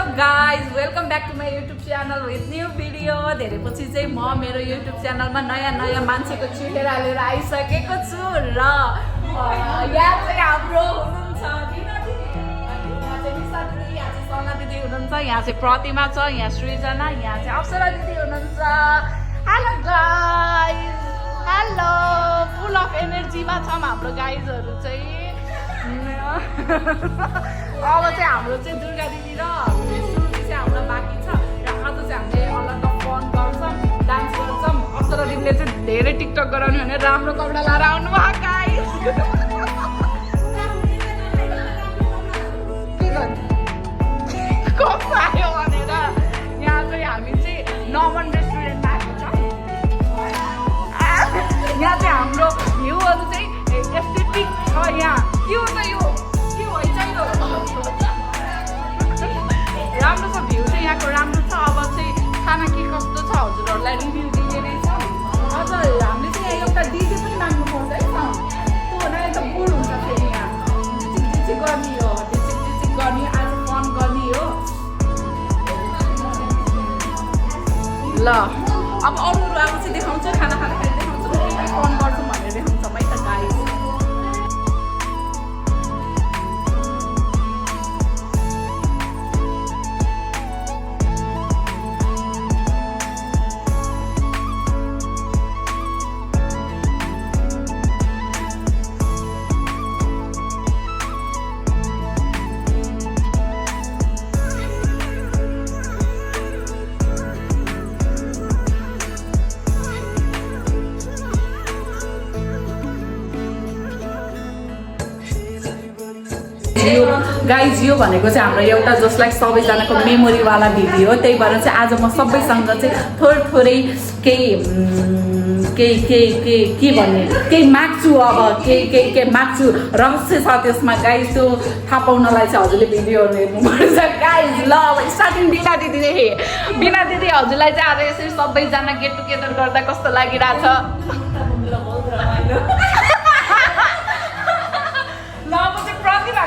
Hello guys welcome back to my YouTube channel with new video. धेरै पछि चाहिँ म मेरो युट्युब च्यानलमा नयाँ मान्छेको चुहेरा लिएर आइसकेको छु र यहाँ चाहिँ हाम्रो हुनुहुन्छ बिना दिदी, यहाँ चाहिँ निशा दिदी, यहाँ चाहिँ सना दिदी हुनुहुन्छ, यहाँ चाहिँ प्रतिमा छ, यहाँ सृजना, यहाँ चाहिँ अप्सरा दिदी हुनुहुन्छ। Hello guys, hello, full of एनर्जीमा छौँ हाम्रो गाइजहरू चाहिँ। अब चाहिँ हाम्रो चाहिँ दुर्गा दिदी र श्रुति चाहिँ हाम्रो बाँकी छ र आज चाहिँ हामीले अलग फन गर्छौँ, डान्स गर्छौँ। अप्सरा दिदीले चाहिँ धेरै टिकटक गराउने भनेर राम्रो कपडा लाएर आउनु भयो गाइस। कस्तो आयो भनेर यहाँ चाहिँ हामी चाहिँ नमन रेस्टुरेन्टमा आएको छौँ। यहाँ चाहिँ हाम्रो भ्यूहरू चाहिँ एस्थेटिक छ। यहाँ के हो त यो राम्रो छ, भ्यू चाहिँ यहाँको राम्रो छ। अब चाहिँ खाना के कस्तो छ हजुरहरूलाई रिभ्यू दिने रहेछ। हजुर हामीले चाहिँ यहाँ एउटा डिजे पनि माग्नु पर्छ है त, त्यो हुनाले त बोर हुन्छ फेरि। यहाँ डिचिक गर्ने हो, डिचिक गर्ने, आज फन गर्ने हो। ल अब अरू अब चाहिँ देखाउँछ, खाना खाँदाखेरि देखाउँछ, के फन गर्छौँ भनेर देखाउँछ है त गाइस। गाइज यो भनेको चाहिँ हाम्रो एउटा जसलाई सबैजनाको मेमोरीवाला भिडियो हो। त्यही भएर चाहिँ आज म सबैसँग चाहिँ थोरै के भन्ने केही माग्छु। अब केही माग्छु, रहस्य छ त्यसमा गाइज। त्यो थाहा पाउनलाई चाहिँ हजुरले भिडियोहरू हेर्नुपर्छ गाइज। ल अब स्टार्टिङ बिना दिदीदेखि। बिना दिदी हजुरलाई चाहिँ आज यसरी सबैजना गेट टुगेदर गर्दा कस्तो लागिरहेछ?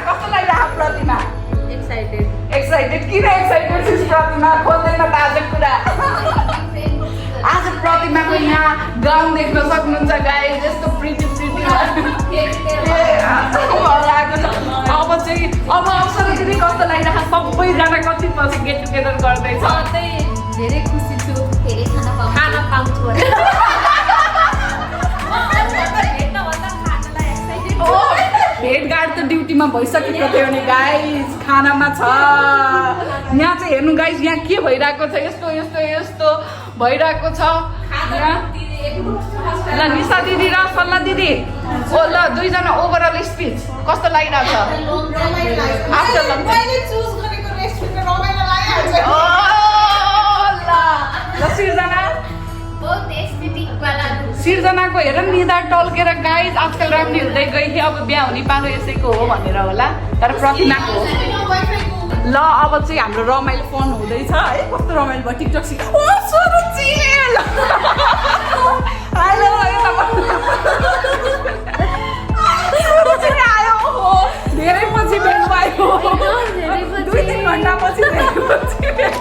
कस्तो लागिरहेको प्रतिमा? एक्साइटेड किन एक्साइटेड छिस् प्रतिमा? खोल्दैन त आज कुरा। आज प्रतिमाको यहाँ गाउँ देख्न सक्नुहुन्छ गाइस, यस्तो प्रिटी लागेको छ। अब चाहिँ अब अवसर दिदी कस्तो लागिरहेको? सबैजना कति पछि गेट टुगेदर गर्दैछ? धेरै खुसी छु, धेरै खाना पाउँछु। भेटघाट त ड्युटीमा भइसकेको थियो नि गाइस, खानामा छ। यहाँ चाहिँ हेर्नु गाइस, यहाँ के भइरहेको छ? यस्तो भइरहेको छ। ल निशा दिदी र सल्ला दिदी, ओ ल दुईजना ओभरअल स्पिच कस्तो लागिरहेको छ? सिर्जनाको हेर निधार टल्केर गाइज आजकल राम्रो हुँदै गयो कि अब बिहा हुने पालो यसैको हो भनेर होला, तर प्रतिमाको हो। ल अब चाहिँ हाम्रो रमाइलो फोन हुँदैछ है। कस्तो रमाइलो भयो टिकटक सिक। ओ सुरुचि हेलो आयो हो, धेरै पछि भेट भयो, 2-3 घन्टा पछि भेट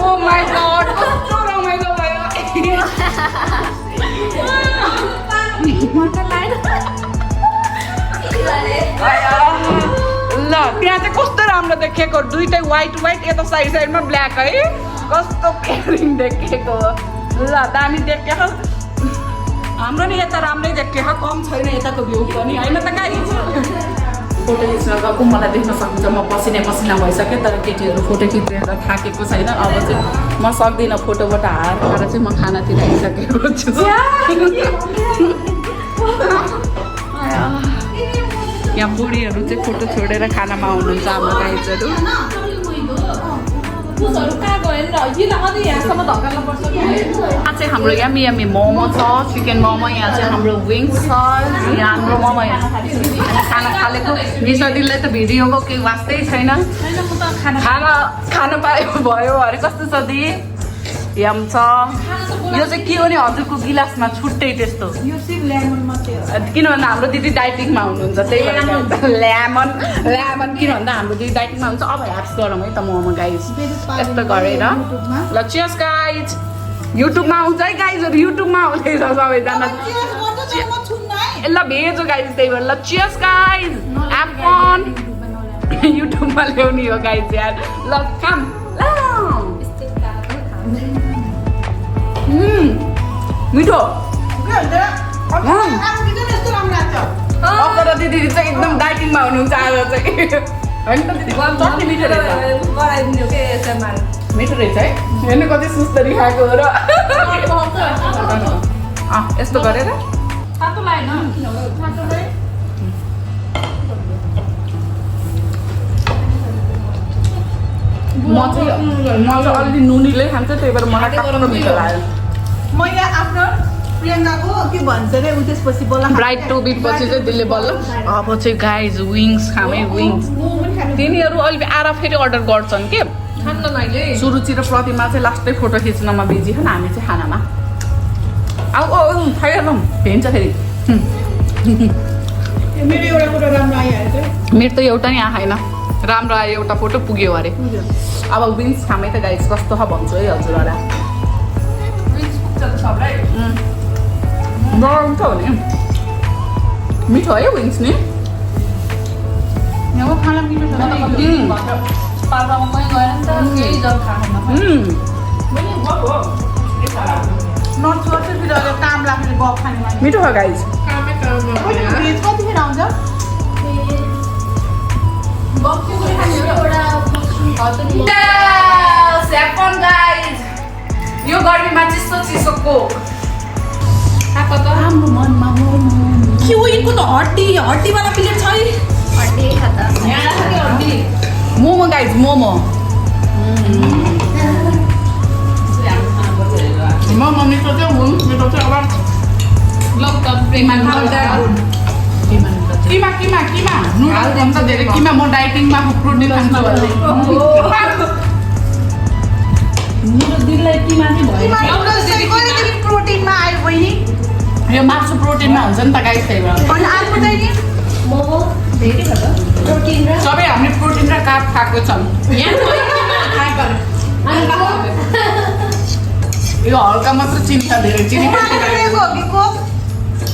Oh my god, कस्तो रमाइलो भयो। ल त्यहाँ चाहिँ कस्तो राम्रो देखेको, दुइटै व्हाइट यता साइडमा ब्ल्याक है, कस्तो केयरिङ देखेको। ल दामी देखेको। हाम्रो नि यता राम्रै देखेको, कम छैन यताको भ्यू पनि होइन त गाइस। फोटो खिच्न गएको मलाई देख्न सक्नुहुन्छ म पसिना भइसकेँ, तर केटीहरू फोटो खिचेर थाकेको छैन। अब चाहिँ म सक्दिनँ फोटोबाट हार खाएर चाहिँ म खानातिर आइसकेको छु। यहाँ बुढीहरू चाहिँ फोटो छोडेर खानामा आउनुहुन्छ हाम्रो गाइजहरू। यहाँ चाहिँ हाम्रो यम्मी मोमो छ, चिकन मोमो। यहाँ चाहिँ हाम्रो विङ्स छ, यहाँ हाम्रो मोमो। खाना खालेको निशा दिदीलाई त भिडियोको केही वास्तै छैन। खाना पायो भयो अरे। कस्तो छ दिदी? यम छ यो चाहिँ के हो नि हजुरको गिलासमा छुट्टै त्यस्तो यो चाहिँ लेमन मात्रै हो किनभने हाम्रो दिदी डाइटिङमा हुनुहुन्छ त्यही भएर ल्यामन किन भन्दा हाम्रो दिदी डाइटिङमा हुन्छ अब ह्याप्स गरौँ है त मोमो गाइज यस्तो गरेर ल चियर्स गाइज युट्युबमा आउँछ है गाइजहरू युट्युबमा आउँदैछ सबैजना ल भेज हो गाइज त्यही भएर ल चियर्स गाइज एप्पन युट्युबमा ल्याउने हो गाइज यार ल खाम मिठो तर दिदी चाहिँ एकदम डाइटिङमा हुनुहुन्छ आज चाहिँ होइन त दिदी कति मिठो रहेछ गराइदिनु के एसएमआर मिठो रहेछ है हेर्नु कति सुस्तरी खाएको हो र यस्तो गरेर तातो लाएन तातो लाए म चाहिँ अलि नुनीले खान्छ त्यही भएर मलाई कस्तो मिठो लाग्यो म यहाँ आफ्नो प्रियङ्काको के भन्छ अरे उ त्यसपछि बोला ब्राइड टु बी पछि चाहिँ त्यसले बल्ल अब चाहिँ गाइज विङ्स खामै विङ्स तिनीहरू अहिले आएर फेरि अर्डर गर्छन् के खान्न मैले सुरुचि र प्रतिमा चाहिँ लास्टै फोटो खिच्नमा बिजी छन् हामी चाहिँ खानामा अब खाइहालौँ भेन्छ फेरि मेरो एउटा कुरा राम्रो आइहाल्छ मेरो त एउटा नि आएन राम्रो आयो एउटा फोटो पुग्यो अरे अब विङ्स खामै त गाइज कस्तो छ भन्छु है हजुरहरूलाई नरम छ भने मिठो है विङ्स नि यहाँ खाना मिठो छ पार्कामा पनि गएर नि त केही जब खाएन नछोड्छ फेरि अहिले काम लाग्ने गफ खाने मान्छे मिठो छ गाइज भेज कतिखेर आउँछ यो गर्मीमा चिसो चिसो कोक हाम्रो मनमा के हो यिनको त हड्डीवाला प्लेट छ है मोमो गाइज मोमो मोमो मिठो चाहिँ हुन् मिठो चाहिँ अब किमा नुडल्स भन्छ धेरै किमा म डाइटिङमा प्रोटिन खान्छु मेरो दिदीलाई किमा चाहिँ भयो प्रोटिनमा आयो बहिनी यो मासु प्रोटिनमा हुन्छ नि त गाइस त्यही भएर अनि आलु चाहिँ नि मोमो धेरै भयो प्रोटिन र सबै हामीले प्रोटिन र कार्ब खाएको छन् यो हल्का मात्र चिनी छ धेरै चिनी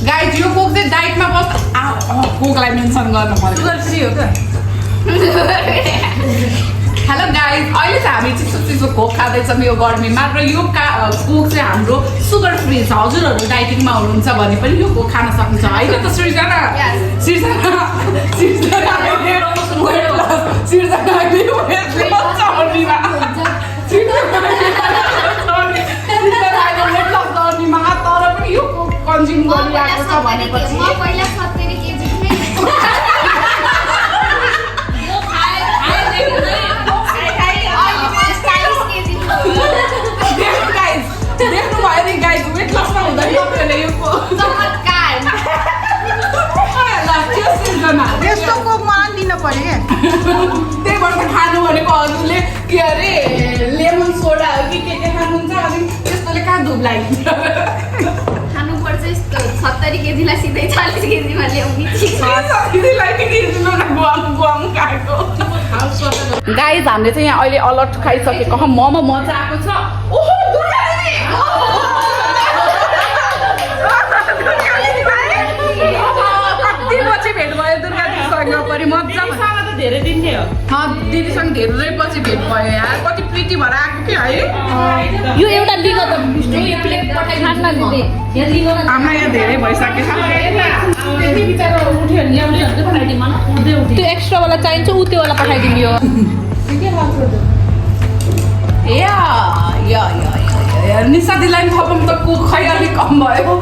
गाइस यो कोक चाहिँ डाइटमा बस्छ कोकलाई मेन्सन गर्नु पर्यो सुगर फ्री हो क्या हेलो गाइस अहिले चाहिँ हामी चिसो चिसो कोक खाँदैछौँ यो गर्मीमा र यो कोक चाहिँ हाम्रो सुगर फ्री छ हजुरहरू डाइटिङमा हुनुहुन्छ भने पनि यो कोक खान सक्नुहुन्छ होइन त सृजना तर पनि यो कोक कन्ज्युम गरिरहेको छ भनेपछि पहिला 70 केजी थिएँ देख्नु भयो नि गाइस वेट लसमा हुँदैन तपाईँहरूले यो चमत्कार यस्तो कोक मलाई दिन पर्यो क्या त्यही भएर त खानु भनेको हजुरले के अरे लेमन सोडा हो कि के खानुहुन्छ अनि त्यस्तोले कहाँ धुप लागिन्छ खानुपर्छ यस्तो 70 केजीलाई सिधै 40 केजीमा ल्याउने गाइज हामीले चाहिँ यहाँ अहिले अलर्ट खाइसकेको मोमो मजा आएको छ ओहो कति पछि भेट भयो दुर्गा दिदीसँग पनि मजा धेरै दिन थियो दिदीसँग धेरै पछि भेट भयो यार कति प्रिटी भएर आएको कि है यो एउटा लिगो त यो प्लेट पठाइदिनु न दिदी यहाँ लिगो आमा यहाँ धेरै भइसक्यो त्यति बिचारा उठ्यो भने ल्याउने भन्दै पठाइदिउँ न उठ्दै उठ्यो त्यो एक्स्ट्रा वाला चाहिन्छ उ त्यो वाला पठाइदिनु यो निशा दिदीलाई पनि थपौँ त कोक खै अलिक कम भयो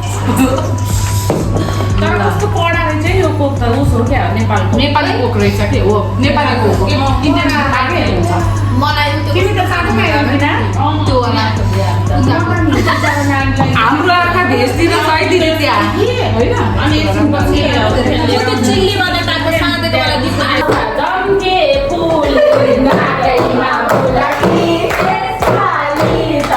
तर कस्तो कडा रहेछ यो कोक त उस हो क्या नेपालको नेपाली कोक रहेछ के हो नेपाली कोक इन्डियन खाएकै हुन्छ मलाई त्यो तिमी त साथमा हेर्दैन त्यो वाला हाम्रो आँखा भेजतिर सहिदिने त्यहाँ होइन अनि एकछिनपछि त्यो चिल्ली वाला टाइपको साँधे वाला दिन्छ जम्के फुल नाकैमा फुलकी खाली त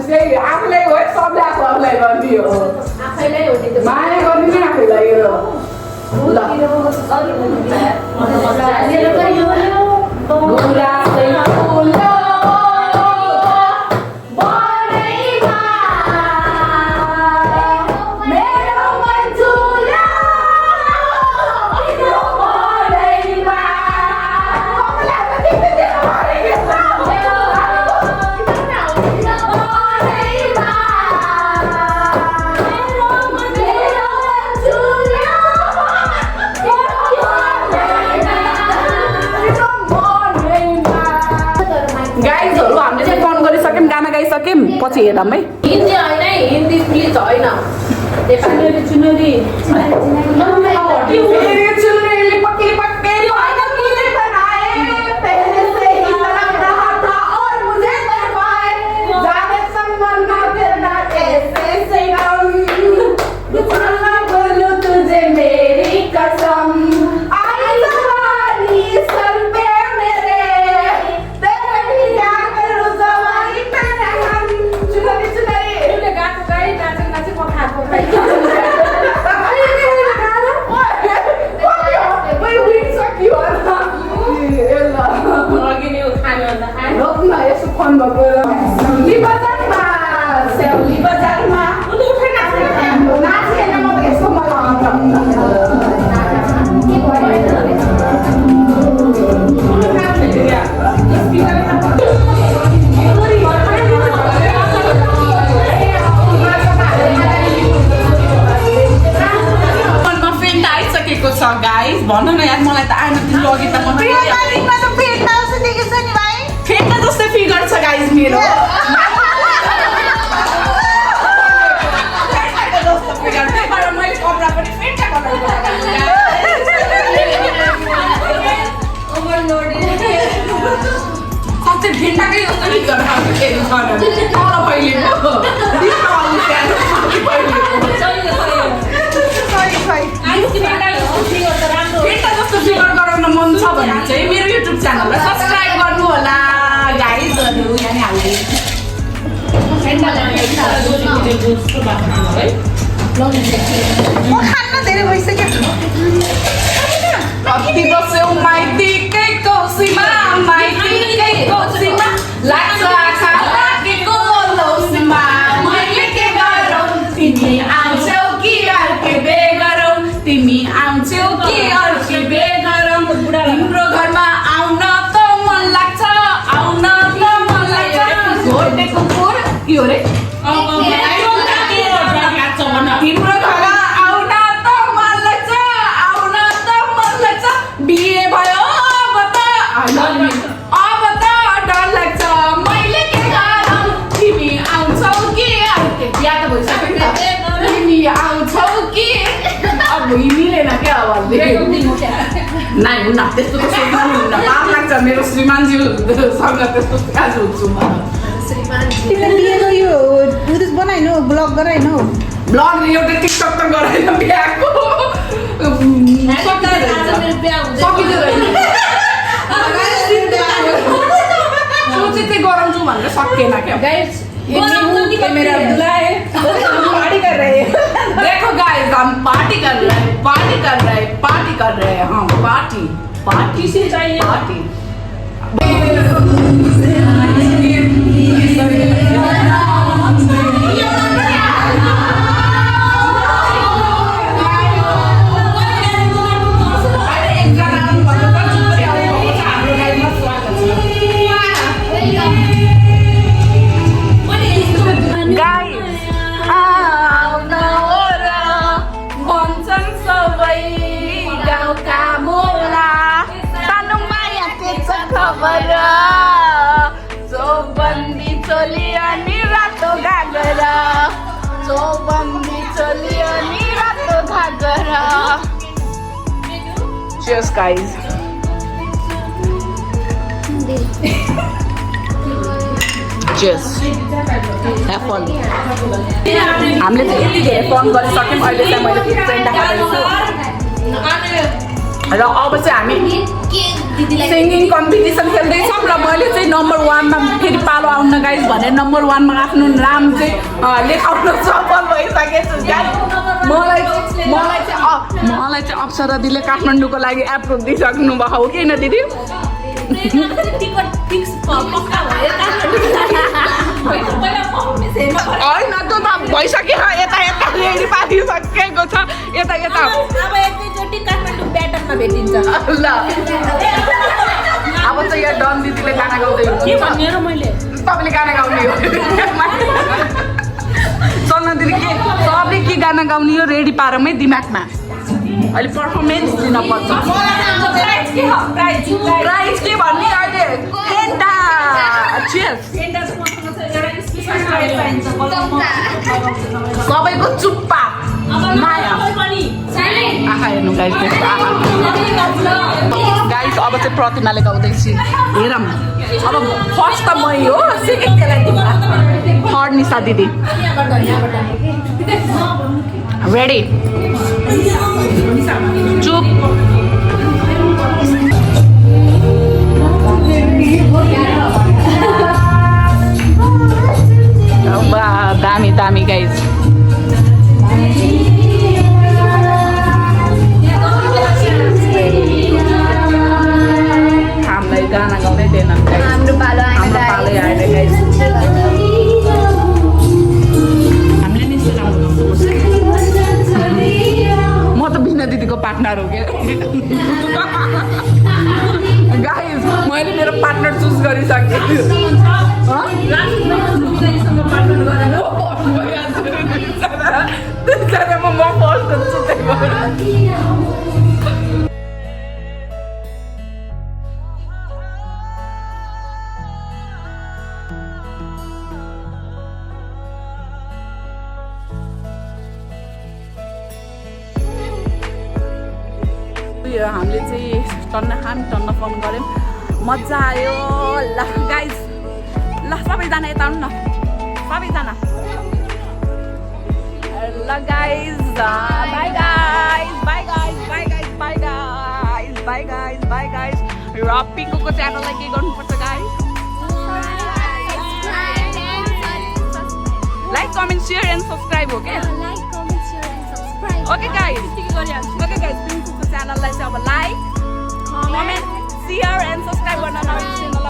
भनेपछि आफूलाई हो सबले आफूलाई गर्ने हो आफैलाई हो नि त्यो माया गर्ने नै आफूलाई हो ल गुराँसै फुल्यो बरैमा, मेरो मन झुल्यो तिम्रो बरैमा। गाइजहरू हामीले चाहिँ फोन गरिसक्यौँ, गाना गाइसक्यौँ, पछि हेरौँ है। हिन्दी होइन है, हिन्दी प्लिज होइन नेपाली चुनरी तेरी चुनरी पक्की पक्की होइन किने बनाए, पहले से ही लग रहा था और मुझे तड़पाए, जाने संबंध तेरा कैसे सितम, ना बोलूं तुझे मेरी कसम, आई सवारी सर पे मेरे, तेरे भी क्या करूं जवानी पे रहम। चुनरी चुनरी उसले गाएको गाई नाचे नाचे पखाएको खाइ अघि नै खाने भन्दा खाए गाइस भन न यार, मलाई त आएन तिम्रो अघि त म फेट्न जस्तै फिगर छ गाइस मेरो। मैले कपडा पनि फेट्टा बनाएको सबै भेट्टाकै जस्तो फिगर भेट्टा जस्तो फिगर गराउन मन छ भने चाहिँ मेरो युट्युब च्यानललाई सब्सक्राइब गर्नु होला गाइजहरू। यहाँ हाल्दै धेरै भइसक्यो कति बस्यौ माइतीकै कौसीमा, माइतीकै कौसीमा लाग्छ आँखा लागेको लौसीमा, मैले के गरौँ तिमी आउँछौ कि अर्कै बे गरौँ, तिमी आउँछौ कि अर्कै बे गरौँ, तिम्रो घरमा आउन त मन लाग्छ, आउन त मन लाग्छ, घोटे कुकुर के हो रे तिम्रो घर आउन त मन लाग्छ, आउन त मन लाग्छ, बिहे भयो अब त डर लाग्छ, मैले के गरौँ तिमी आउँछौ कि अर्कै बिहा त भइसक्यो नि त, तिमी आउँछौ कि अब हिँडिलेन क्या अब नाइ हुन्न त्यस्तो त सोच्नु नि हुन्न, पाप लाग्छ मेरो श्रीमानज्यूसँग त्यस्तो आज हुन्छु म। तिमीले यो उदेश बनाइन ब्लग गराइन ब्लग एउटा टिकटक त गराएन बिहाको सोचे चाहिँ गराउँछु भनेर सकेन क्या। देखो गाइस हम पार्टी कर रहे हैं, पार्टी कर रहे हैं, पार्टी कर रहे हैं, हाँ पार्टी पार्टी से चाहिए पार्टी। चौबन्दी चोली अनि रातो घागरा, चौबन्दी चोली अनि रातो घागरा। Cheers guys. Cheers. Have fun. हामीले चाहिँ यति धेरै फन गरिसक्यौँ, अहिले चाहिँ मैले चाहिँ देखाइदिन्छु। र अब चाहिँ हामी के दिदीलाई सिङ्गिङ कम्पिटिसन खेल्दैछौँ र मैले चाहिँ नम्बर 1मा फेरि पालो आउन गाइस भने नम्बर 1मा आफ्नो नाम चाहिँ लेखाउन सफल भइसकेको छु गाइस। मलाई चाहिँ अप्सरा दिदीले काठमाडौँको लागि एप्रुभ दिइसक्नु भएको हो कि होइन दिदी? टिकट फिक्स पक्का भयो होइन त्यो त भइसक्यो यता यता रेडी पारिसकेको छ यता यता अब एकैचोटि काठमाडौँ प्याटर्नमा भेटिन्छ ल अब चाहिँ यहाँ डन दिदीले गाना गाउँदै हुनुहुन्छ मेरो मैले तपाईँले गाना गाउने हो चल्न दिदी के सबले के गाना गाउने हो रेडी पारौँ है दिमागमा अहिले पर्फर्मेन्स दिन पर्छ प्राइज के हो प्राइज प्राइज के भन्ने अहिले फेन्टा चियर्स सबैको चुप्पा माया आँखा हेर्नु गाइस गाइस अब चाहिँ प्रतिमाले गाउँदैछु हेरौँ अब फर्स्ट त मै हो सेकेन्ड थर्ड निशा दिदी रेडी चुप दामी दामी गाइस हामीलाई गाना गाउँदै थिएन हाम्रो पालो हाम्रो पालै आएर गाइस हामीले नि राम्रो म त बिना दिदीको पार्टनर हो क्या गाइस मैले मेरो पार्टनर चुज गरिसकेँ म फर्स्ट चुतेको हामीले चाहिँ टन्न फन गऱ्यौँ मजा आयो ल गाइस ल सबैजना यता आउनु न सबैजना ल guys by guys by guys by guys by guys by guys by guys र पिङ्कुको च्यानललाई के गर्नुपर्छ guys like comment share and subscribe हो क्या ओके गाइस पिङ्कुको च्यानललाई चाहिँ अब like comment share and subscribe गर्न नबिर्सिनु ल